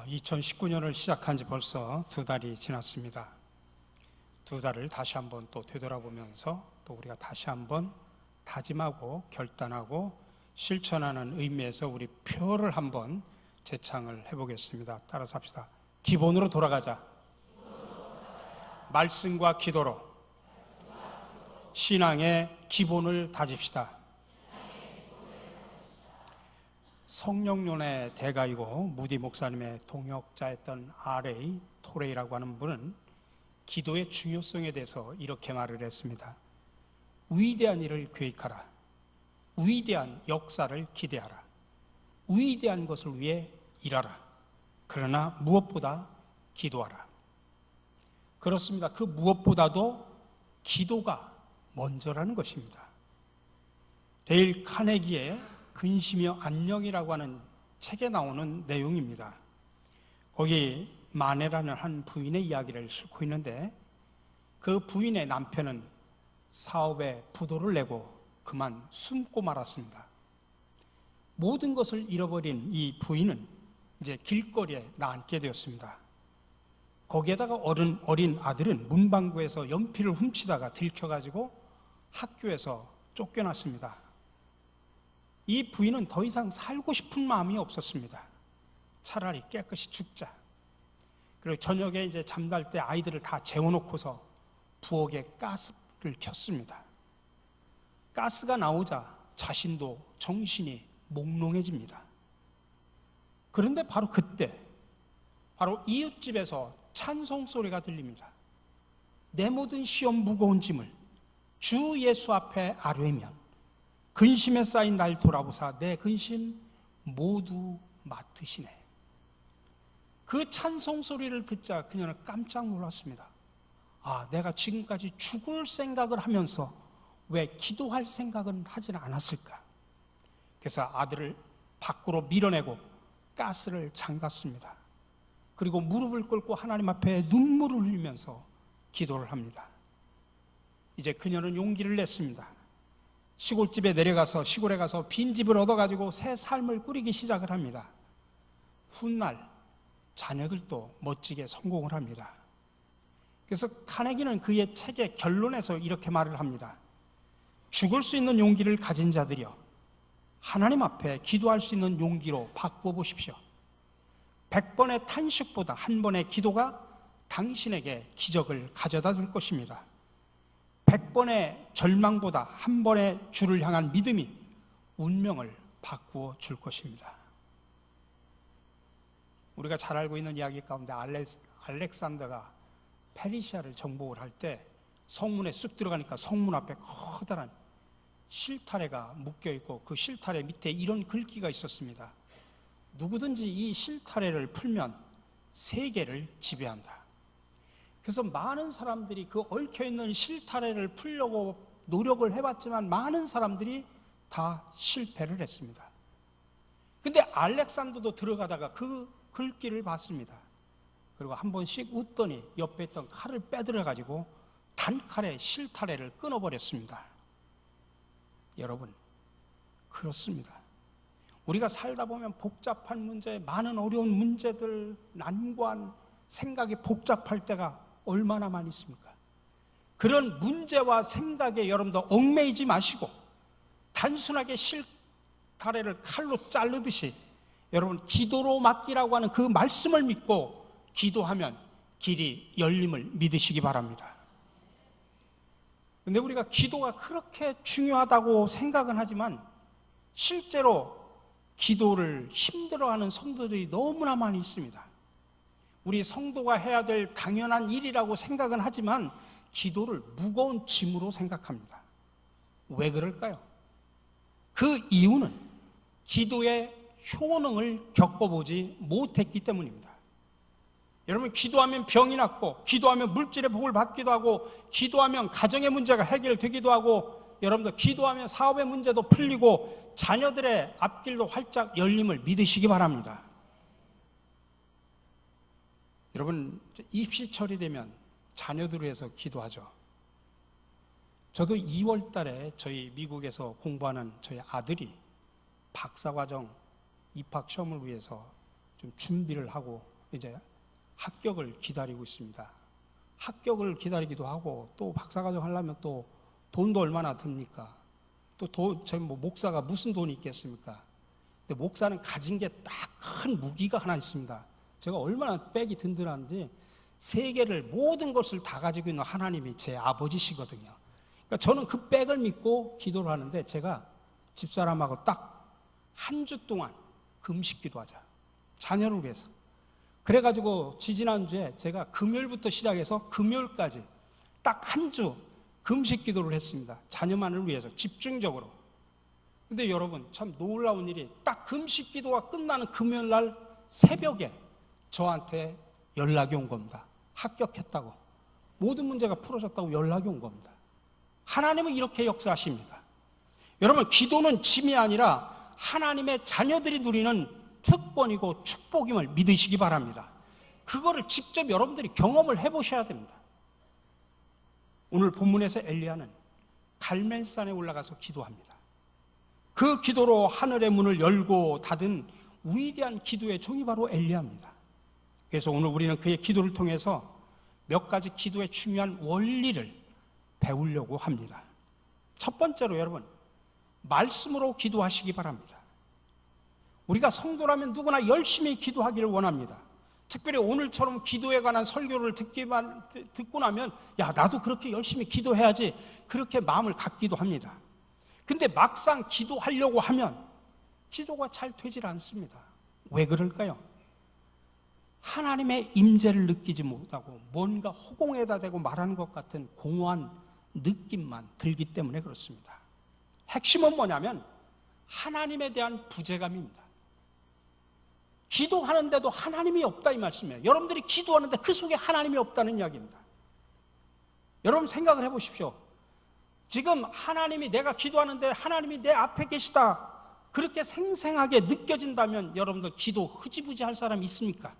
2019년을 시작한 지 벌써 2달이 지났습니다. 2달을 다시 한번 또 되돌아보면서 또 우리가 다시 한번 다짐하고 결단하고 실천하는 의미에서 우리 표를 한번 재창을 해보겠습니다. 따라서 합시다. 기본으로 돌아가자. 말씀과 기도로 신앙의 기본을 다집시다. 성령론의 대가이고 무디 목사님의 동역자였던 R.A. 토레이라고 하는 분은 기도의 중요성에 대해서 이렇게 말을 했습니다. 위대한 일을 계획하라. 위대한 역사를 기대하라. 위대한 것을 위해 일하라. 그러나 무엇보다 기도하라. 그렇습니다. 그 무엇보다도 기도가 먼저라는 것입니다. 데일 카네기의 근심이여 안녕이라고 하는 책에 나오는 내용입니다. 거기 마네라는 한 부인의 이야기를 싣고 있는데 그 부인의 남편은 사업에 부도를 내고 그만 숨고 말았습니다. 모든 것을 잃어버린 이 부인은 이제 길거리에 나앉게 되었습니다. 거기에다가 어린 아들은 문방구에서 연필을 훔치다가 들켜가지고 학교에서 쫓겨났습니다. 이 부인은 더 이상 살고 싶은 마음이 없었습니다. 차라리 깨끗이 죽자. 그리고 저녁에 이제 잠잘 때 아이들을 다 재워놓고서 부엌에 가스를 켰습니다. 가스가 나오자 자신도 정신이 몽롱해집니다. 그런데 바로 그때 바로 이웃집에서 찬송 소리가 들립니다. 내 모든 시험 무거운 짐을 주 예수 앞에 아뢰면 근심에 쌓인 날 돌아보사 내 근심 모두 맡으시네. 그 찬송 소리를 듣자 그녀는 깜짝 놀랐습니다. 내가 지금까지 죽을 생각을 하면서 왜 기도할 생각은 하지는 않았을까? 그래서 아들을 밖으로 밀어내고 가스를 잠갔습니다. 그리고 무릎을 꿇고 하나님 앞에 눈물을 흘리면서 기도를 합니다. 이제 그녀는 용기를 냈습니다. 시골에 가서 빈집을 얻어가지고 새 삶을 꾸리기 시작을 합니다. 훗날 자녀들도 멋지게 성공을 합니다. 그래서 카네기는 그의 책의 결론에서 이렇게 말을 합니다. 죽을 수 있는 용기를 가진 자들이여 하나님 앞에 기도할 수 있는 용기로 바꾸어 보십시오. 100번의 탄식보다 한 번의 기도가 당신에게 기적을 가져다 줄 것입니다. 100번의 절망보다 한 번의 주를 향한 믿음이 운명을 바꾸어 줄 것입니다. 우리가 잘 알고 있는 이야기 가운데 알렉산더가 페르시아를 정복을 할 때 성문에 쑥 들어가니까 성문 앞에 커다란 실타래가 묶여있고 그 실타래 밑에 이런 글귀가 있었습니다. 누구든지 이 실타래를 풀면 세계를 지배한다. 그래서 많은 사람들이 그 얽혀있는 실타래를 풀려고 노력을 해봤지만 많은 사람들이 다 실패를 했습니다. 근데 알렉산더도 들어가다가 그 글귀를 봤습니다. 그리고 한 번씩 웃더니 옆에 있던 칼을 빼들어가지고 단칼에 실타래를 끊어버렸습니다. 여러분, 그렇습니다. 우리가 살다 보면 복잡한 문제, 많은 어려운 문제들, 난관, 생각이 복잡할 때가 얼마나 많이 있습니까? 그런 문제와 생각에 여러분도 얽매이지 마시고 단순하게 실타래를 칼로 자르듯이 여러분 기도로 맡기라고 하는 그 말씀을 믿고 기도하면 길이 열림을 믿으시기 바랍니다. 근데 우리가 기도가 그렇게 중요하다고 생각은 하지만 실제로 기도를 힘들어하는 성도들이 너무나 많이 있습니다. 우리 성도가 해야 될 당연한 일이라고 생각은 하지만 기도를 무거운 짐으로 생각합니다. 왜 그럴까요? 그 이유는 기도의 효능을 겪어보지 못했기 때문입니다. 여러분, 기도하면 병이 낫고 기도하면 물질의 복을 받기도 하고 기도하면 가정의 문제가 해결되기도 하고 여러분들 기도하면 사업의 문제도 풀리고 자녀들의 앞길도 활짝 열림을 믿으시기 바랍니다. 여러분, 입시철이 되면 자녀들을 위해서 기도하죠. 저도 2월 달에 저희 미국에서 공부하는 저희 아들이 박사과정 입학 시험을 위해서 좀 준비를 하고 이제 합격을 기다리고 있습니다. 합격을 기다리기도 하고 또 박사과정 하려면 또 돈도 얼마나 듭니까? 저희 목사가 무슨 돈이 있겠습니까? 근데 목사는 가진 게 딱 큰 무기가 하나 있습니다. 제가 얼마나 백이 든든한지 세계를 모든 것을 다 가지고 있는 하나님이 제 아버지시거든요. 그러니까 저는 그 백을 믿고 기도를 하는데 제가 집사람하고 딱 한 주 동안 금식 기도하자. 자녀를 위해서. 그래가지고 지지난주에 제가 금요일부터 시작해서 금요일까지 딱 한 주 금식 기도를 했습니다. 자녀만을 위해서 집중적으로. 근데 여러분 참 놀라운 일이 딱 금식 기도가 끝나는 금요일 날 새벽에 저한테 연락이 온 겁니다. 합격했다고. 모든 문제가 풀어졌다고 연락이 온 겁니다. 하나님은 이렇게 역사하십니다. 여러분 기도는 짐이 아니라 하나님의 자녀들이 누리는 특권이고 축복임을 믿으시기 바랍니다. 그거를 직접 여러분들이 경험을 해보셔야 됩니다. 오늘 본문에서 엘리야는 갈멜산에 올라가서 기도합니다. 그 기도로 하늘의 문을 열고 닫은 위대한 기도의 종이 바로 엘리야입니다. 그래서 오늘 우리는 그의 기도를 통해서 몇 가지 기도의 중요한 원리를 배우려고 합니다. 첫 번째로 여러분, 말씀으로 기도하시기 바랍니다. 우리가 성도라면 누구나 열심히 기도하기를 원합니다. 특별히 오늘처럼 기도에 관한 설교를 듣고 나면 야 나도 그렇게 열심히 기도해야지 그렇게 마음을 갖기도 합니다. 근데 막상 기도하려고 하면 기도가 잘 되질 않습니다. 왜 그럴까요? 하나님의 임재를 느끼지 못하고 뭔가 허공에다 대고 말하는 것 같은 공허한 느낌만 들기 때문에 그렇습니다. 핵심은 뭐냐면 하나님에 대한 부재감입니다. 기도하는데도 하나님이 없다 이 말씀이에요. 여러분들이 기도하는데 그 속에 하나님이 없다는 이야기입니다. 여러분 생각을 해보십시오. 지금 하나님이 내가 기도하는데 하나님이 내 앞에 계시다 그렇게 생생하게 느껴진다면 여러분들 기도 흐지부지 할 사람이 있습니까?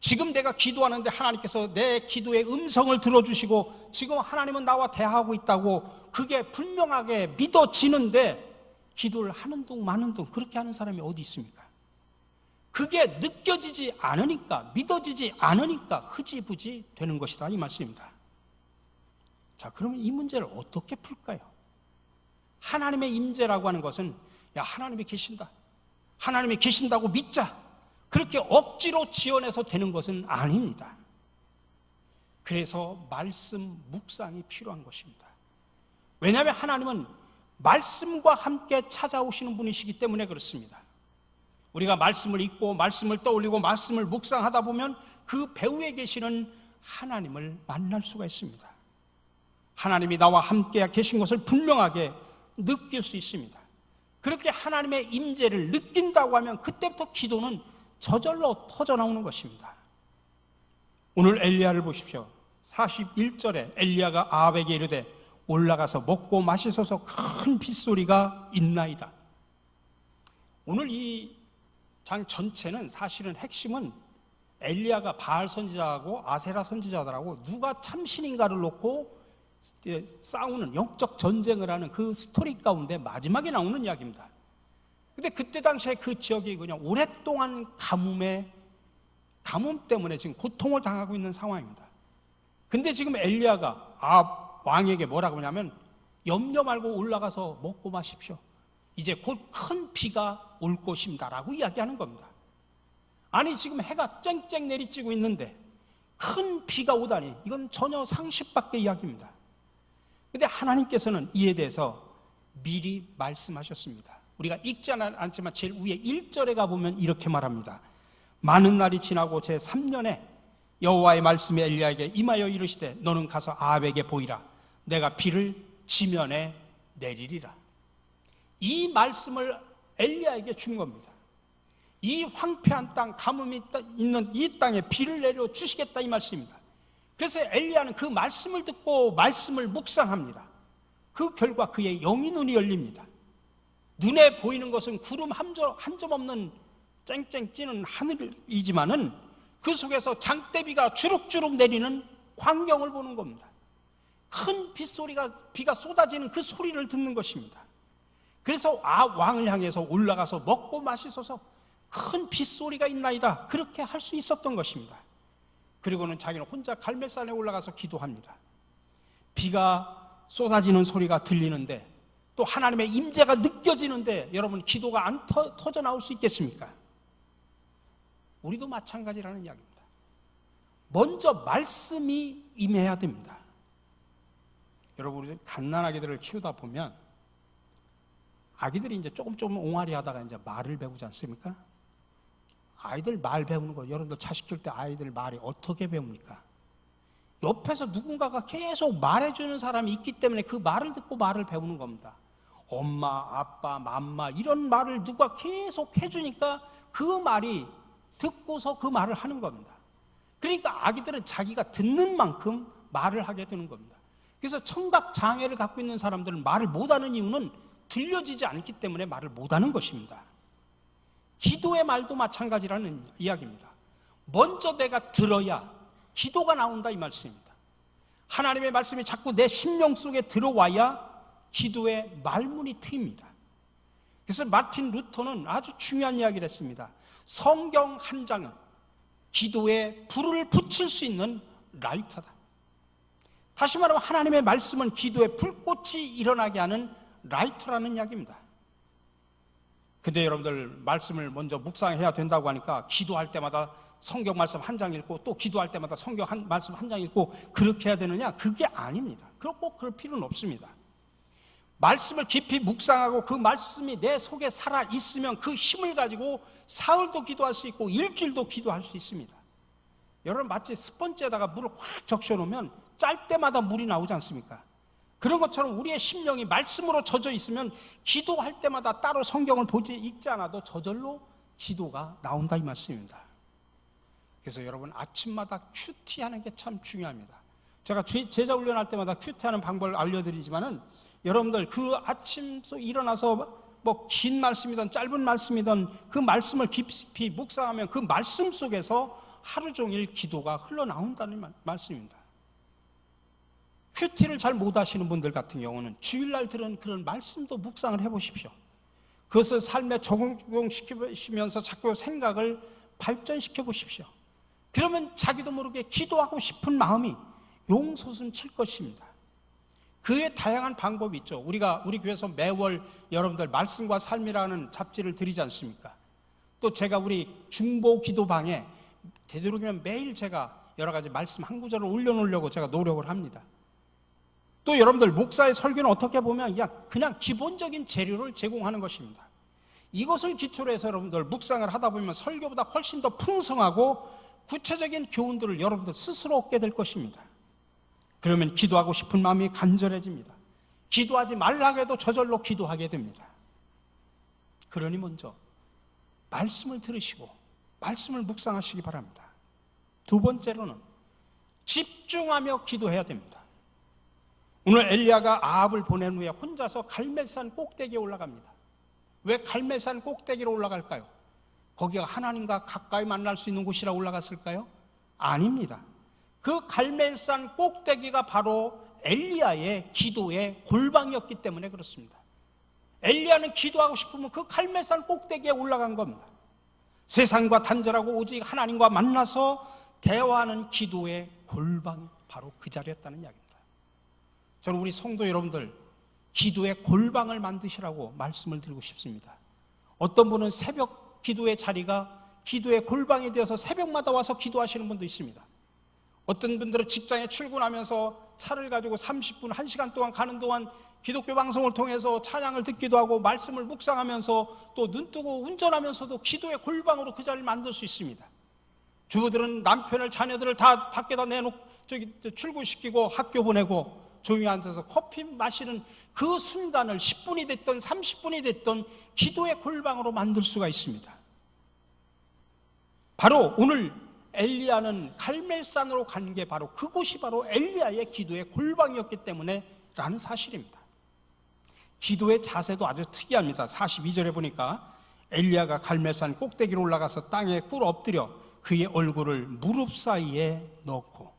지금 내가 기도하는데 하나님께서 내 기도의 음성을 들어주시고 지금 하나님은 나와 대화하고 있다고 그게 분명하게 믿어지는데 기도를 하는 둥 마는 둥 그렇게 하는 사람이 어디 있습니까? 그게 느껴지지 않으니까 믿어지지 않으니까 흐지부지 되는 것이다 이 말씀입니다. 자, 그러면 이 문제를 어떻게 풀까요? 하나님의 임재라고 하는 것은 야 하나님이 계신다, 하나님이 계신다고 믿자 그렇게 억지로 지어내서 되는 것은 아닙니다. 그래서 말씀 묵상이 필요한 것입니다. 왜냐하면 하나님은 말씀과 함께 찾아오시는 분이시기 때문에 그렇습니다. 우리가 말씀을 읽고 말씀을 떠올리고 말씀을 묵상하다 보면 그 배후에 계시는 하나님을 만날 수가 있습니다. 하나님이 나와 함께 계신 것을 분명하게 느낄 수 있습니다. 그렇게 하나님의 임재를 느낀다고 하면 그때부터 기도는 저절로 터져나오는 것입니다. 오늘 엘리야를 보십시오. 41절에 엘리야가 아합에게 이르되 올라가서 먹고 마시소서 큰 빗소리가 있나이다. 오늘 이 장 전체는 사실은 핵심은 엘리야가 바알 선지자하고 아세라 선지자들하고 누가 참신인가를 놓고 싸우는 영적 전쟁을 하는 그 스토리 가운데 마지막에 나오는 이야기입니다. 근데 그때 당시에 그 지역이 그냥 오랫동안 가뭄 때문에 지금 고통을 당하고 있는 상황입니다. 근데 지금 엘리야가 아합 왕에게 뭐라고 하냐면 염려 말고 올라가서 먹고 마십시오. 이제 곧 큰 비가 올 것입니다라고 이야기하는 겁니다. 아니 지금 해가 쨍쨍 내리쬐고 있는데 큰 비가 오다니 이건 전혀 상식 밖의 이야기입니다. 근데 하나님께서는 이에 대해서 미리 말씀하셨습니다. 우리가 읽지 않지만 제일 위에 1절에 가보면 이렇게 말합니다. 많은 날이 지나고 제3년에 여호와의 말씀이 엘리야에게 임하여 이르시되 너는 가서 아합에게 보이라. 내가 비를 지면에 내리리라. 이 말씀을 엘리야에게 준 겁니다. 이 황폐한 땅, 가뭄이 있는 이 땅에 비를 내려 주시겠다 이 말씀입니다. 그래서 엘리야는 그 말씀을 듣고 말씀을 묵상합니다. 그 결과 그의 영이 눈이 열립니다. 눈에 보이는 것은 구름 한 점 없는 쨍쨍 찌는 하늘이지만은 그 속에서 장대비가 주룩주룩 내리는 광경을 보는 겁니다. 큰 비가 쏟아지는 그 소리를 듣는 것입니다. 그래서 왕을 향해서 올라가서 먹고 마시소서 큰 빗소리가 있나이다. 그렇게 할 수 있었던 것입니다. 그리고는 자기는 혼자 갈멜산에 올라가서 기도합니다. 비가 쏟아지는 소리가 들리는데 또 하나님의 임재가 느껴지는데 여러분 기도가 안 터져 나올 수 있겠습니까? 우리도 마찬가지라는 이야기입니다. 먼저 말씀이 임해야 됩니다. 여러분 우리 갓난아기들을 키우다 보면 아기들이 이제 조금 옹알이 하다가 이제 말을 배우지 않습니까? 아이들 말 배우는 거 여러분들 자식 키울 때 아이들 말이 어떻게 배웁니까? 옆에서 누군가가 계속 말해주는 사람이 있기 때문에 그 말을 듣고 말을 배우는 겁니다. 엄마, 아빠, 맘마 이런 말을 누가 계속 해주니까 그 말이 듣고서 그 말을 하는 겁니다. 그러니까 아기들은 자기가 듣는 만큼 말을 하게 되는 겁니다. 그래서 청각 장애를 갖고 있는 사람들은 말을 못하는 이유는 들려지지 않기 때문에 말을 못하는 것입니다. 기도의 말도 마찬가지라는 이야기입니다. 먼저 내가 들어야 기도가 나온다 이 말씀입니다. 하나님의 말씀이 자꾸 내 심령 속에 들어와야 기도의 말문이 트입니다. 그래서 마틴 루터는 아주 중요한 이야기를 했습니다. 성경 한 장은 기도에 불을 붙일 수 있는 라이터다. 다시 말하면 하나님의 말씀은 기도에 불꽃이 일어나게 하는 라이터라는 이야기입니다. 근데 여러분들 말씀을 먼저 묵상해야 된다고 하니까 기도할 때마다 성경 말씀 한 장 읽고 또 기도할 때마다 성경 말씀 한 장 읽고 그렇게 해야 되느냐? 그게 아닙니다. 꼭 그럴 필요는 없습니다. 말씀을 깊이 묵상하고 그 말씀이 내 속에 살아있으면 그 힘을 가지고 사흘도 기도할 수 있고 일주일도 기도할 수 있습니다. 여러분 마치 스펀지에다가 물을 확 적셔놓으면 짤 때마다 물이 나오지 않습니까? 그런 것처럼 우리의 심령이 말씀으로 젖어 있으면 기도할 때마다 따로 성경을 읽지 않아도 저절로 기도가 나온다 이 말씀입니다. 그래서 여러분 아침마다 큐티하는 게 참 중요합니다. 제가 제자 훈련할 때마다 큐티하는 방법을 알려드리지만은 여러분들 그 아침 일어나서 뭐 긴 말씀이든 짧은 말씀이든 그 말씀을 깊이 묵상하면 그 말씀 속에서 하루 종일 기도가 흘러나온다는 말씀입니다. 큐티를 잘 못하시는 분들 같은 경우는 주일날 들은 그런 말씀도 묵상을 해보십시오. 그것을 삶에 적용시키면서 자꾸 생각을 발전시켜 보십시오. 그러면 자기도 모르게 기도하고 싶은 마음이 용솟음 칠 것입니다. 그의 다양한 방법이 있죠. 우리가 우리 교회에서 매월 여러분들 말씀과 삶이라는 잡지를 드리지 않습니까? 또 제가 우리 중보 기도방에 되도록이면 매일 제가 여러 가지 말씀 한 구절을 올려놓으려고 제가 노력을 합니다. 또 여러분들 목사의 설교는 어떻게 보면 그냥 기본적인 재료를 제공하는 것입니다. 이것을 기초로 해서 여러분들 묵상을 하다 보면 설교보다 훨씬 더 풍성하고 구체적인 교훈들을 여러분들 스스로 얻게 될 것입니다. 그러면 기도하고 싶은 마음이 간절해집니다. 기도하지 말라고 해도 저절로 기도하게 됩니다. 그러니 먼저 말씀을 들으시고 말씀을 묵상하시기 바랍니다. 두 번째로는 집중하며 기도해야 됩니다. 오늘 엘리야가 아합을 보낸 후에 혼자서 갈멜산 꼭대기에 올라갑니다. 왜 갈멜산 꼭대기로 올라갈까요? 거기가 하나님과 가까이 만날 수 있는 곳이라 올라갔을까요? 아닙니다. 그 갈멜산 꼭대기가 바로 엘리야의 기도의 골방이었기 때문에 그렇습니다. 엘리야는 기도하고 싶으면 그 갈멜산 꼭대기에 올라간 겁니다. 세상과 단절하고 오직 하나님과 만나서 대화하는 기도의 골방이 바로 그 자리였다는 이야기입니다. 저는 우리 성도 여러분들 기도의 골방을 만드시라고 말씀을 드리고 싶습니다. 어떤 분은 새벽 기도의 자리가 기도의 골방이 되어서 새벽마다 와서 기도하시는 분도 있습니다. 어떤 분들은 직장에 출근하면서 차를 가지고 30분, 1시간 동안 가는 동안 기독교 방송을 통해서 찬양을 듣기도 하고 말씀을 묵상하면서 또 눈뜨고 운전하면서도 기도의 골방으로 그 자리를 만들 수 있습니다. 주부들은 남편을 자녀들을 다 밖에다 내놓고 출근시키고 학교 보내고 조용히 앉아서 커피 마시는 그 순간을 10분이 됐던 30분이 됐던 기도의 골방으로 만들 수가 있습니다. 바로 오늘 엘리야는 갈멜산으로 간 게 바로 그곳이 바로 엘리야의 기도의 골방이었기 때문에 라는 사실입니다. 기도의 자세도 아주 특이합니다. 42절에 보니까 엘리야가 갈멜산 꼭대기로 올라가서 땅에 꿇어 엎드려 그의 얼굴을 무릎 사이에 넣고.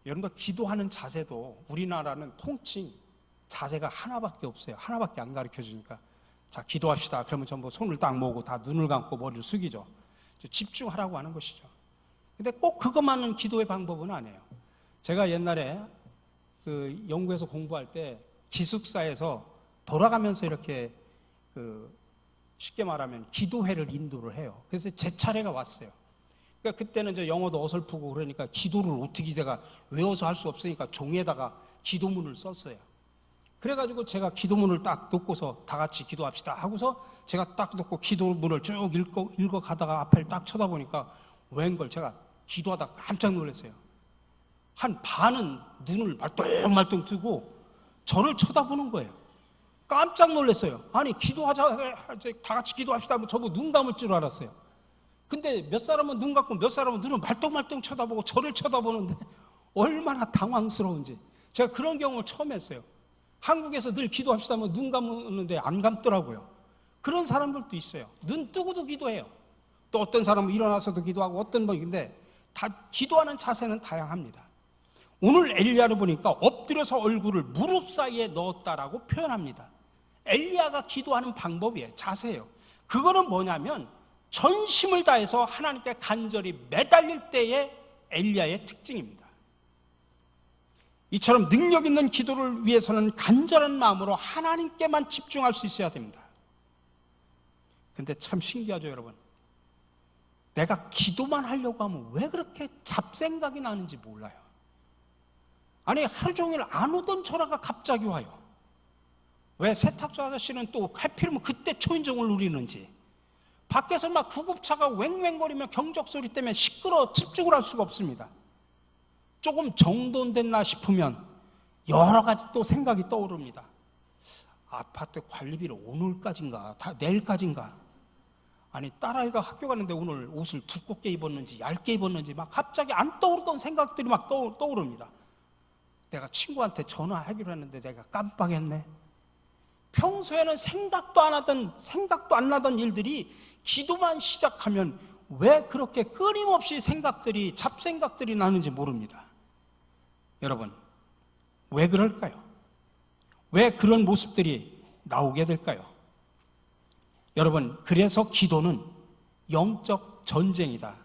여러분들 기도하는 자세도 우리나라는 통칭 자세가 하나밖에 없어요. 하나밖에 안 가르쳐 주니까 자, 기도합시다. 그러면 전부 손을 딱 모으고 다 눈을 감고 머리를 숙이죠. 집중하라고 하는 것이죠. 근데 꼭 그것만은 기도의 방법은 아니에요. 제가 옛날에 그 영국에서 공부할 때 기숙사에서 돌아가면서 이렇게 쉽게 말하면 기도회를 인도를 해요. 그래서 제 차례가 왔어요. 그러니까 그때는 저 영어도 어설프고 그러니까 기도를 어떻게 내가 외워서 할 수 없으니까 종이에다가 기도문을 썼어요. 그래가지고 제가 기도문을 딱 놓고서 다 같이 기도합시다 하고서 제가 딱 놓고 기도문을 쭉 읽어 가다가 앞을 딱 쳐다보니까 웬걸 제가 기도하다 깜짝 놀랐어요. 한 반은 눈을 말똥말똥 뜨고 저를 쳐다보는 거예요. 깜짝 놀랐어요. 아니, 기도하자, 다 같이 기도합시다 하면 저보고 눈 감을 줄 알았어요. 근데 몇 사람은 눈 감고 몇 사람은 눈을 말똥말똥 쳐다보고 저를 쳐다보는데 얼마나 당황스러운지. 제가 그런 경험을 처음 했어요. 한국에서 늘 기도합시다 하면 눈 감는데 안 감더라고요. 그런 사람들도 있어요. 눈 뜨고도 기도해요. 또 어떤 사람은 일어나서도 기도하고 어떤 분인데 다 기도하는 자세는 다양합니다. 오늘 엘리야를 보니까 엎드려서 얼굴을 무릎 사이에 넣었다라고 표현합니다. 엘리야가 기도하는 방법이에요. 자세예요. 그거는 뭐냐면 전심을 다해서 하나님께 간절히 매달릴 때의 엘리야의 특징입니다. 이처럼 능력 있는 기도를 위해서는 간절한 마음으로 하나님께만 집중할 수 있어야 됩니다. 근데 참 신기하죠, 여러분. 내가 기도만 하려고 하면 왜 그렇게 잡생각이 나는지 몰라요. 아니, 하루 종일 안 오던 전화가 갑자기 와요. 왜 세탁소 아저씨는 또 하필이면 그때 초인종을 누리는지, 밖에서 막 구급차가 왱왱거리며 경적소리 때문에 시끄러워 집중을 할 수가 없습니다. 조금 정돈됐나 싶으면 여러 가지 또 생각이 떠오릅니다. 아파트 관리비를 오늘까지인가 내일까지인가, 아니 딸아이가 학교 가는데 오늘 옷을 두껍게 입었는지 얇게 입었는지 막 갑자기 안 떠오르던 생각들이 막 떠오릅니다. 내가 친구한테 전화하기로 했는데 내가 깜빡했네. 평소에는 생각도 안 나던 일들이 기도만 시작하면 왜 그렇게 끊임없이 잡생각들이 나는지 모릅니다. 여러분, 왜 그럴까요? 왜 그런 모습들이 나오게 될까요? 여러분, 그래서 기도는 영적 전쟁이다,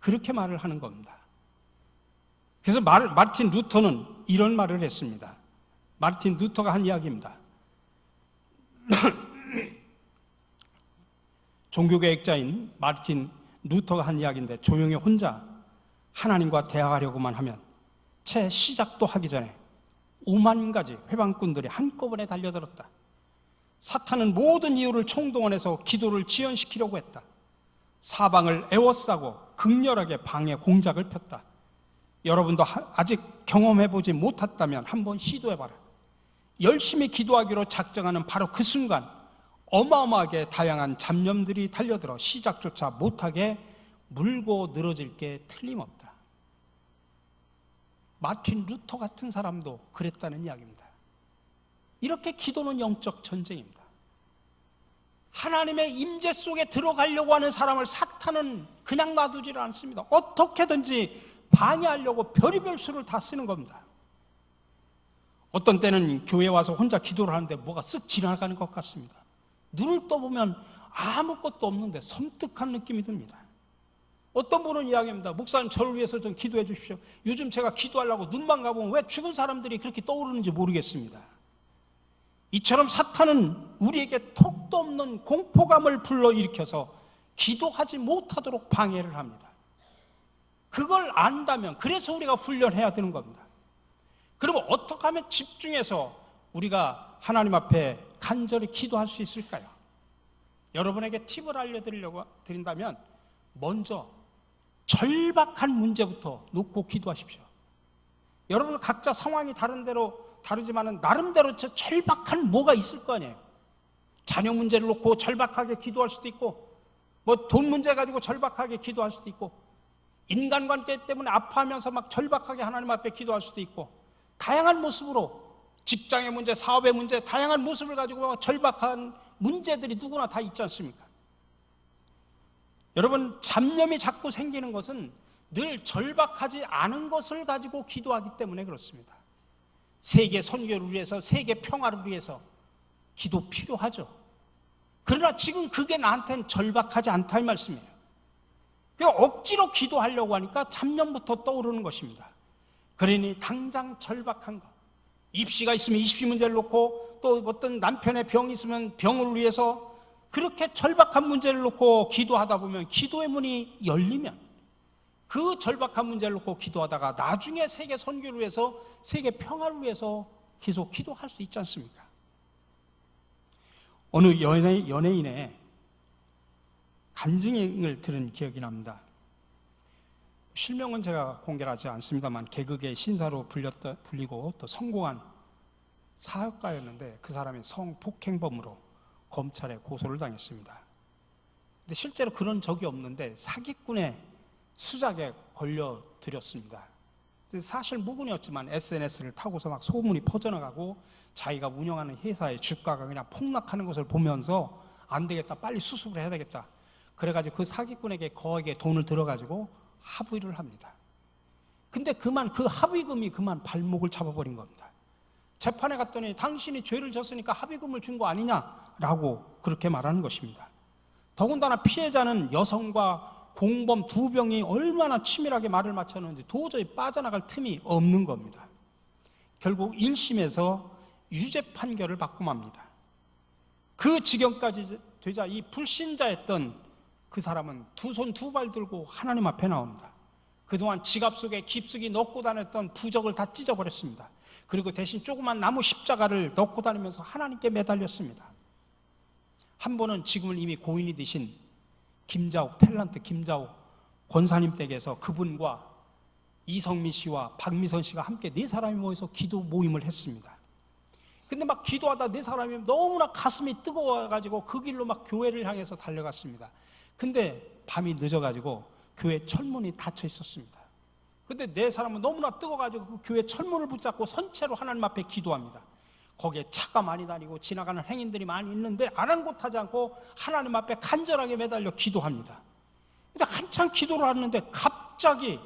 그렇게 말을 하는 겁니다. 그래서 마르틴 루터는 이런 말을 했습니다. 마르틴 루터가 한 이야기입니다. 종교개혁자인 마르틴 루터가 한 이야기인데, 조용히 혼자 하나님과 대화하려고만 하면 채 시작도 하기 전에 5만 가지 회방꾼들이 한꺼번에 달려들었다. 사탄은 모든 이유를 총동원해서 기도를 지연시키려고 했다. 사방을 에워싸고 극렬하게 방해 공작을 폈다. 여러분도 아직 경험해보지 못했다면 한번 시도해봐라. 열심히 기도하기로 작정하는 바로 그 순간 어마어마하게 다양한 잡념들이 달려들어 시작조차 못하게 물고 늘어질 게 틀림없다. 마틴 루터 같은 사람도 그랬다는 이야기입니다. 이렇게 기도는 영적 전쟁입니다. 하나님의 임재 속에 들어가려고 하는 사람을 사탄은 그냥 놔두지를 않습니다. 어떻게든지 방해하려고 별의별 수를 다 쓰는 겁니다. 어떤 때는 교회에 와서 혼자 기도를 하는데 뭐가 쓱 지나가는 것 같습니다. 눈을 떠보면 아무것도 없는데 섬뜩한 느낌이 듭니다. 어떤 분은 이야기합니다. 목사님, 저를 위해서 좀 기도해 주십시오. 요즘 제가 기도하려고 눈만 가보면 왜 죽은 사람들이 그렇게 떠오르는지 모르겠습니다. 이처럼 사탄은 우리에게 턱도 없는 공포감을 불러일으켜서 기도하지 못하도록 방해를 합니다. 그걸 안다면, 그래서 우리가 훈련해야 되는 겁니다. 그러면 어떻게 하면 집중해서 우리가 하나님 앞에 간절히 기도할 수 있을까요? 여러분에게 팁을 드린다면 먼저 절박한 문제부터 놓고 기도하십시오. 여러분 각자 상황이 다르지만 나름대로 저 절박한 뭐가 있을 거 아니에요. 자녀 문제를 놓고 절박하게 기도할 수도 있고, 뭐 돈 문제 가지고 절박하게 기도할 수도 있고, 인간관계 때문에 아파하면서 막 절박하게 하나님 앞에 기도할 수도 있고, 다양한 모습으로 직장의 문제, 사업의 문제, 다양한 모습을 가지고 절박한 문제들이 누구나 다 있지 않습니까? 여러분, 잡념이 자꾸 생기는 것은 늘 절박하지 않은 것을 가지고 기도하기 때문에 그렇습니다. 세계 선교를 위해서, 세계 평화를 위해서 기도 필요하죠. 그러나 지금 그게 나한테는 절박하지 않다 이 말씀이에요. 억지로 기도하려고 하니까 참념부터 떠오르는 것입니다. 그러니 당장 절박한 것, 입시가 있으면 입시 문제를 놓고, 또 어떤 남편의 병이 있으면 병을 위해서 그렇게 절박한 문제를 놓고 기도하다 보면, 기도의 문이 열리면 그 절박한 문제를 놓고 기도하다가 나중에 세계 선교를 위해서, 세계 평화를 위해서 계속 기도할 수 있지 않습니까? 어느 연예인의 간증을 들은 기억이 납니다. 실명은 제가 공개를 하지 않습니다만 개그계 신사로 불리고 또 성공한 사역가였는데, 그 사람이 성폭행범으로 검찰에 고소를 당했습니다. 근데 실제로 그런 적이 없는데 사기꾼의 수작에 걸려들였습니다. 사실 무근이었지만 SNS를 타고서 막 소문이 퍼져나가고 자기가 운영하는 회사의 주가가 그냥 폭락하는 것을 보면서 안 되겠다, 빨리 수습을 해야 되겠다, 그래가지고 그 사기꾼에게 거액의 돈을 들어가지고 합의를 합니다. 근데 그 합의금이 그만 발목을 잡아버린 겁니다. 재판에 갔더니 당신이 죄를 졌으니까 합의금을 준 거 아니냐라고 그렇게 말하는 것입니다. 더군다나 피해자는 여성과 공범 두 명이 얼마나 치밀하게 말을 맞췄는지 도저히 빠져나갈 틈이 없는 겁니다. 결국 1심에서 유죄 판결을 받고 맙니다. 그 지경까지 되자 이 불신자였던 그 사람은 두 손 두 발 들고 하나님 앞에 나옵니다. 그동안 지갑 속에 깊숙이 넣고 다녔던 부적을 다 찢어버렸습니다. 그리고 대신 조그만 나무 십자가를 넣고 다니면서 하나님께 매달렸습니다. 한 번은 지금은 이미 고인이 되신 탤런트 김자옥 권사님 댁에서 그분과 이성미 씨와 박미선 씨가 함께 네 사람이 모여서 기도 모임을 했습니다. 근데 막 기도하다 네 사람이 너무나 가슴이 뜨거워가지고 그 길로 막 교회를 향해서 달려갔습니다. 근데 밤이 늦어가지고 교회 철문이 닫혀 있었습니다. 근데 네 사람은 너무나 뜨거워가지고 그 교회 철문을 붙잡고 선체로 하나님 앞에 기도합니다. 거기에 차가 많이 다니고 지나가는 행인들이 많이 있는데 아랑곳하지 않고 하나님 앞에 간절하게 매달려 기도합니다. 근데 한참 기도를 하는데 갑자기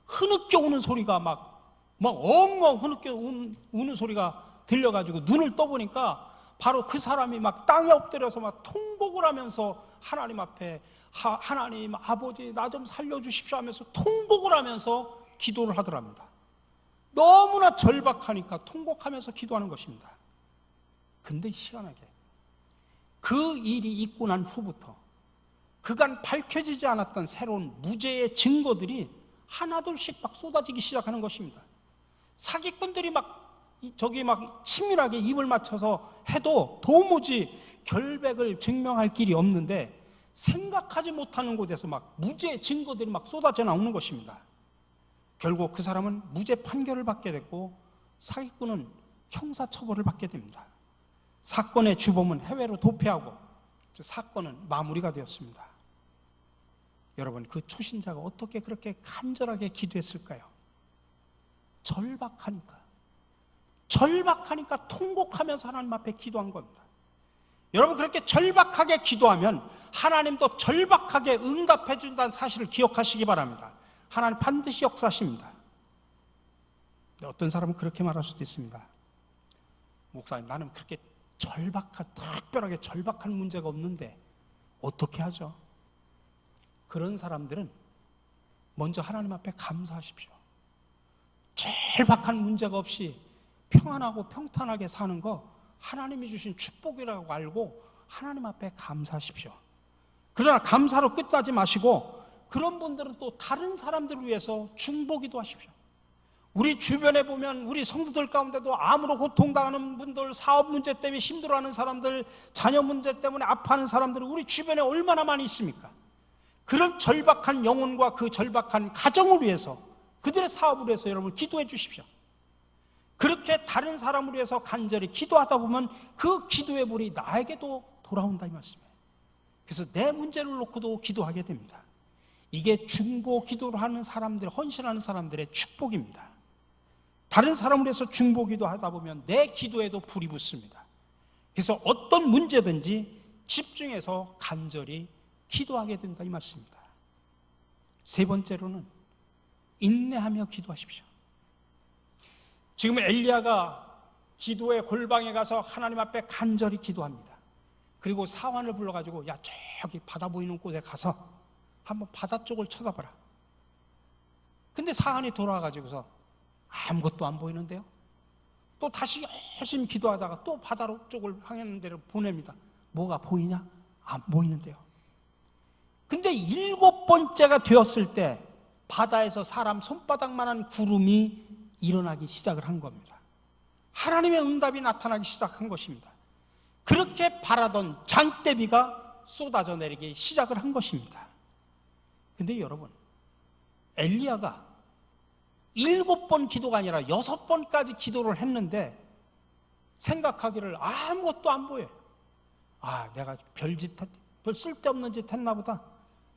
흐느껴 우는 소리가 막 엉엉 흐느껴 우는 소리가 들려가지고 눈을 떠보니까 바로 그 사람이 막 땅에 엎드려서 막 통곡을 하면서 하나님 앞에 하나님 아버지 나 좀 살려주십시오 하면서 통곡을 하면서 기도를 하더랍니다. 너무나 절박하니까 통곡하면서 기도하는 것입니다. 근데 희한하게 그 일이 있고 난 후부터 그간 밝혀지지 않았던 새로운 무죄의 증거들이 하나둘씩 막 쏟아지기 시작하는 것입니다. 사기꾼들이 막 치밀하게 입을 맞춰서 해도 도무지 결백을 증명할 길이 없는데 생각하지 못하는 곳에서 막 무죄의 증거들이 막 쏟아져 나오는 것입니다. 결국 그 사람은 무죄 판결을 받게 됐고 사기꾼은 형사처벌을 받게 됩니다. 사건의 주범은 해외로 도피하고 사건은 마무리가 되었습니다. 여러분, 그 초신자가 어떻게 그렇게 간절하게 기도했을까요? 절박하니까 통곡하면서 하나님 앞에 기도한 겁니다. 여러분, 그렇게 절박하게 기도하면 하나님도 절박하게 응답해 준다는 사실을 기억하시기 바랍니다. 하나님 반드시 역사하십니다. 어떤 사람은 그렇게 말할 수도 있습니다. 목사님, 나는 그렇게 특별하게 절박한 문제가 없는데 어떻게 하죠? 그런 사람들은 먼저 하나님 앞에 감사하십시오. 절박한 문제가 없이 평안하고 평탄하게 사는 거 하나님이 주신 축복이라고 알고 하나님 앞에 감사하십시오. 그러나 감사로 끝나지 마시고 그런 분들은 또 다른 사람들을 위해서 중보기도 하십시오. 우리 주변에 보면 우리 성도들 가운데도 암으로 고통당하는 분들, 사업 문제 때문에 힘들어하는 사람들, 자녀 문제 때문에 아파하는 사람들이 우리 주변에 얼마나 많이 있습니까? 그런 절박한 영혼과 그 절박한 가정을 위해서, 그들의 사업을 위해서 여러분 기도해 주십시오. 그렇게 다른 사람을 위해서 간절히 기도하다 보면 그 기도의 물이 나에게도 돌아온다 이 말씀이에요. 그래서 내 문제를 놓고도 기도하게 됩니다. 이게 중보 기도를 하는 사람들, 헌신하는 사람들의 축복입니다. 다른 사람을 위해서 중보 기도하다 보면 내 기도에도 불이 붙습니다. 그래서 어떤 문제든지 집중해서 간절히 기도하게 된다 이 말씀입니다. 세 번째로는 인내하며 기도하십시오. 지금 엘리야가 기도의 골방에 가서 하나님 앞에 간절히 기도합니다. 그리고 사환을 불러가지고 야 저기 바다 보이는 곳에 가서 한번 바다 쪽을 쳐다봐라. 근데 사환이 돌아와가지고서 아무것도 안 보이는데요. 또 다시 열심히 기도하다가 또 바다로 쪽을 향하는 데를 보냅니다. 뭐가 보이냐? 안 보이는데요. 근데 7번째가 되었을 때 바다에서 사람 손바닥만한 구름이 일어나기 시작을 한 겁니다. 하나님의 응답이 나타나기 시작한 것입니다. 그렇게 바라던 장대비가 쏟아져 내리기 시작을 한 것입니다. 근데 여러분, 엘리야가 7번 기도가 아니라 6번까지 기도를 했는데 생각하기를 아무것도 안 보여요. 아, 내가 별 쓸데없는 짓 했나 보다,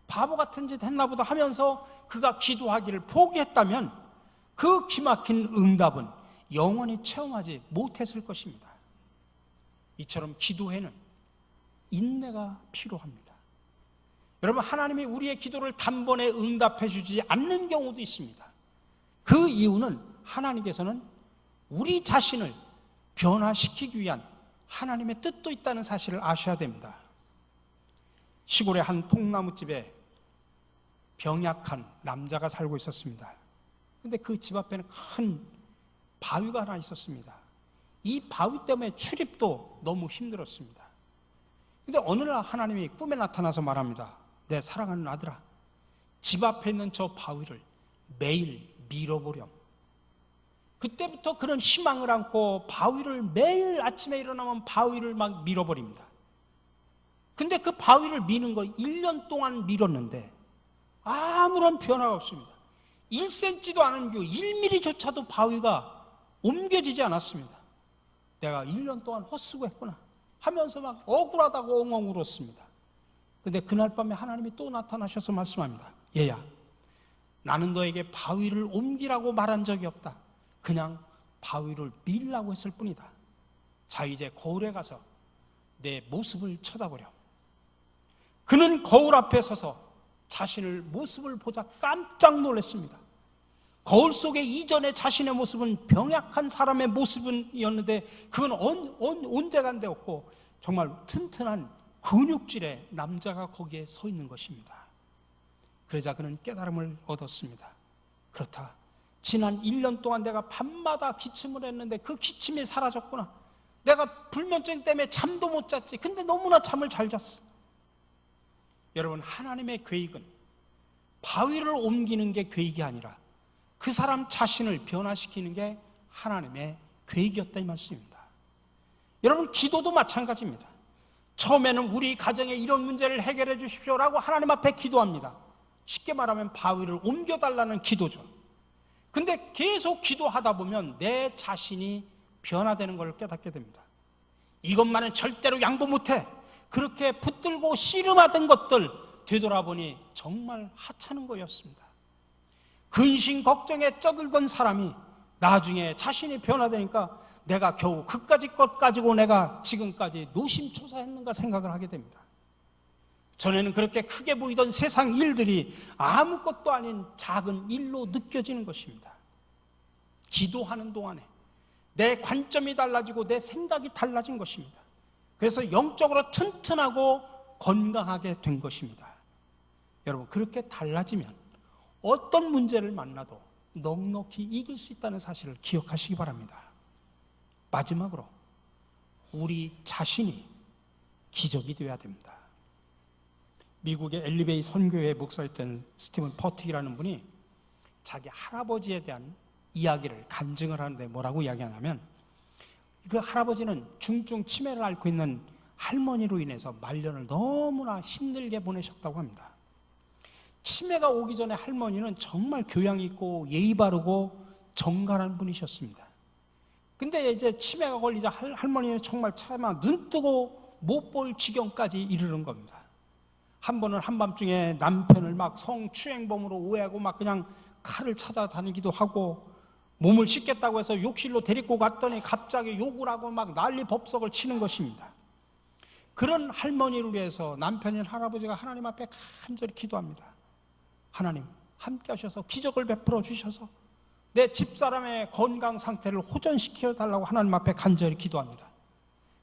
바보 같은 짓 했나 보다 하면서 그가 기도하기를 포기했다면 그 기막힌 응답은 영원히 체험하지 못했을 것입니다. 이처럼 기도에는 인내가 필요합니다. 여러분, 하나님이 우리의 기도를 단번에 응답해 주지 않는 경우도 있습니다. 그 이유는 하나님께서는 우리 자신을 변화시키기 위한 하나님의 뜻도 있다는 사실을 아셔야 됩니다. 시골의 한 통나무집에 병약한 남자가 살고 있었습니다. 근데 그 집 앞에는 큰 바위가 하나 있었습니다. 이 바위 때문에 출입도 너무 힘들었습니다. 근데 어느 날 하나님이 꿈에 나타나서 말합니다. 내 사랑하는 아들아, 집 앞에 있는 저 바위를 매일 밀어보렴. 그때부터 그런 희망을 안고 바위를 매일 아침에 일어나면 바위를 막 밀어버립니다. 근데 그 바위를 미는 거 1년 동안 밀었는데 아무런 변화가 없습니다. 1cm도 안 옮기고 1mm조차도 바위가 옮겨지지 않았습니다. 내가 1년 동안 헛수고했구나 하면서 막 억울하다고 엉엉 울었습니다. 근데 그날 밤에 하나님이 또 나타나셔서 말씀합니다. 얘야, 나는 너에게 바위를 옮기라고 말한 적이 없다. 그냥 바위를 밀라고 했을 뿐이다. 자, 이제 거울에 가서 내 모습을 쳐다보렴. 그는 거울 앞에 서서 자신의 모습을 보자 깜짝 놀랐습니다. 거울 속에 이전에 자신의 모습은 병약한 사람의 모습이었는데 그건 온데간데없고 정말 튼튼한 근육질의 남자가 거기에 서 있는 것입니다. 그러자 그는 깨달음을 얻었습니다. 그렇다. 지난 1년 동안 내가 밤마다 기침을 했는데 그 기침이 사라졌구나. 내가 불면증 때문에 잠도 못 잤지. 근데 너무나 잠을 잘 잤어. 여러분, 하나님의 계획은 바위를 옮기는 게 계획이 아니라 그 사람 자신을 변화시키는 게 하나님의 계획이었다 이 말씀입니다. 여러분, 기도도 마찬가지입니다. 처음에는 우리 가정에 이런 문제를 해결해 주십시오라고 하나님 앞에 기도합니다. 쉽게 말하면 바위를 옮겨달라는 기도죠. 근데 계속 기도하다 보면 내 자신이 변화되는 걸 깨닫게 됩니다. 이것만은 절대로 양보 못해. 그렇게 붙들고 씨름하던 것들 되돌아보니 정말 하찮은 거였습니다. 근심 걱정에 쩌들던 사람이 나중에 자신이 변화되니까 내가 겨우 그까짓 것 가지고 내가 지금까지 노심초사했는가 생각을 하게 됩니다. 전에는 그렇게 크게 보이던 세상 일들이 아무것도 아닌 작은 일로 느껴지는 것입니다. 기도하는 동안에 내 관점이 달라지고 내 생각이 달라진 것입니다. 그래서 영적으로 튼튼하고 건강하게 된 것입니다. 여러분, 그렇게 달라지면 어떤 문제를 만나도 넉넉히 이길 수 있다는 사실을 기억하시기 바랍니다. 마지막으로 우리 자신이 기적이 되어야 됩니다. 미국의 엘리베이 선교회 목사였던 스티븐 퍼틱이라는 분이 자기 할아버지에 대한 이야기를 간증을 하는데 뭐라고 이야기하냐면, 그 할아버지는 중증 치매를 앓고 있는 할머니로 인해서 말년을 너무나 힘들게 보내셨다고 합니다. 치매가 오기 전에 할머니는 정말 교양 있고 예의 바르고 정갈한 분이셨습니다. 근데 이제 치매가 걸리자 할머니는 정말 차마 눈 뜨고 못 볼 지경까지 이르는 겁니다. 한 번은 한밤중에 남편을 막 성추행범으로 오해하고 막 그냥 칼을 찾아다니기도 하고, 몸을 씻겠다고 해서 욕실로 데리고 갔더니 갑자기 욕을 하고 막 난리 법석을 치는 것입니다. 그런 할머니를 위해서 남편인 할아버지가 하나님 앞에 간절히 기도합니다. 하나님, 함께 하셔서 기적을 베풀어 주셔서 내 집사람의 건강 상태를 호전시켜 달라고 하나님 앞에 간절히 기도합니다.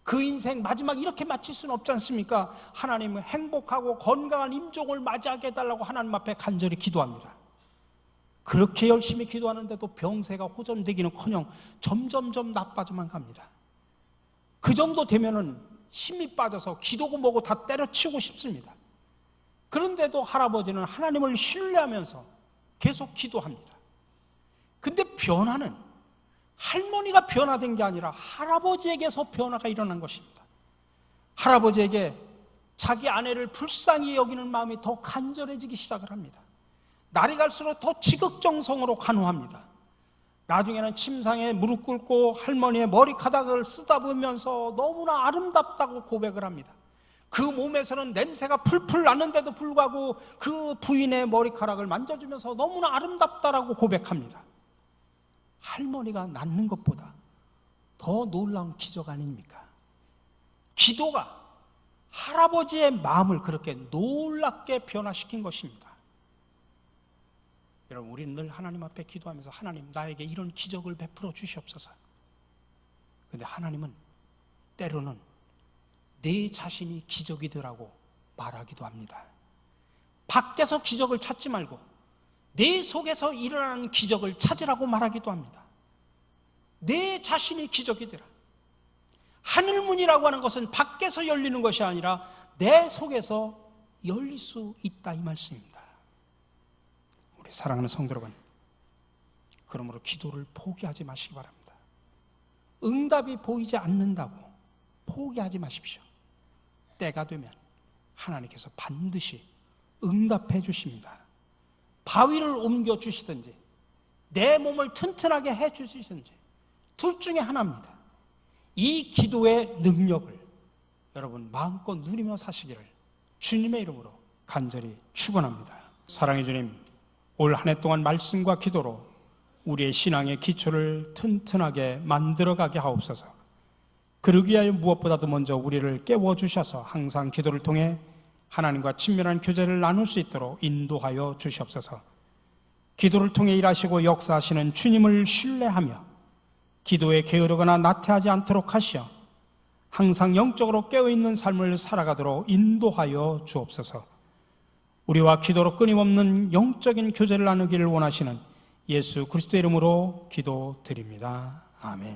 그 인생 마지막 이렇게 마칠 수는 없지 않습니까? 하나님은 행복하고 건강한 임종을 맞이하게 해달라고 하나님 앞에 간절히 기도합니다. 그렇게 열심히 기도하는데도 병세가 호전되기는커녕 점점점 나빠져만 갑니다. 그 정도 되면은 힘이 빠져서 기도고 뭐고 다 때려치우고 싶습니다. 그런데도 할아버지는 하나님을 신뢰하면서 계속 기도합니다. 근데 변화는 할머니가 변화된 게 아니라 할아버지에게서 변화가 일어난 것입니다. 할아버지에게 자기 아내를 불쌍히 여기는 마음이 더 간절해지기 시작을 합니다. 날이 갈수록 더 지극정성으로 간호합니다. 나중에는 침상에 무릎 꿇고 할머니의 머리카락을 쓰다보면서 너무나 아름답다고 고백을 합니다. 그 몸에서는 냄새가 풀풀 나는데도 불구하고 그 부인의 머리카락을 만져주면서 너무나 아름답다라고 고백합니다. 할머니가 낫는 것보다 더 놀라운 기적 아닙니까? 기도가 할아버지의 마음을 그렇게 놀랍게 변화시킨 것입니다. 여러분, 우리는 늘 하나님 앞에 기도하면서 하나님, 나에게 이런 기적을 베풀어 주시옵소서. 근데 하나님은 때로는 내 자신이 기적이 되라고 말하기도 합니다. 밖에서 기적을 찾지 말고 내 속에서 일어나는 기적을 찾으라고 말하기도 합니다. 내 자신이 기적이 되라. 하늘문이라고 하는 것은 밖에서 열리는 것이 아니라 내 속에서 열릴 수 있다, 이 말씀입니다. 우리 사랑하는 성도 여러분, 그러므로 기도를 포기하지 마시기 바랍니다. 응답이 보이지 않는다고 포기하지 마십시오. 때가 되면 하나님께서 반드시 응답해 주십니다. 바위를 옮겨 주시든지 내 몸을 튼튼하게 해 주시든지 둘 중에 하나입니다. 이 기도의 능력을 여러분 마음껏 누리며 사시기를 주님의 이름으로 간절히 축원합니다. 사랑의 주님, 올 한 해 동안 말씀과 기도로 우리의 신앙의 기초를 튼튼하게 만들어가게 하옵소서. 그러기 위하여 무엇보다도 먼저 우리를 깨워주셔서 항상 기도를 통해 하나님과 친밀한 교제를 나눌 수 있도록 인도하여 주시옵소서. 기도를 통해 일하시고 역사하시는 주님을 신뢰하며 기도에 게으르거나 나태하지 않도록 하시어 항상 영적으로 깨어있는 삶을 살아가도록 인도하여 주옵소서. 우리와 기도로 끊임없는 영적인 교제를 나누기를 원하시는 예수 그리스도의 이름으로 기도드립니다. 아멘.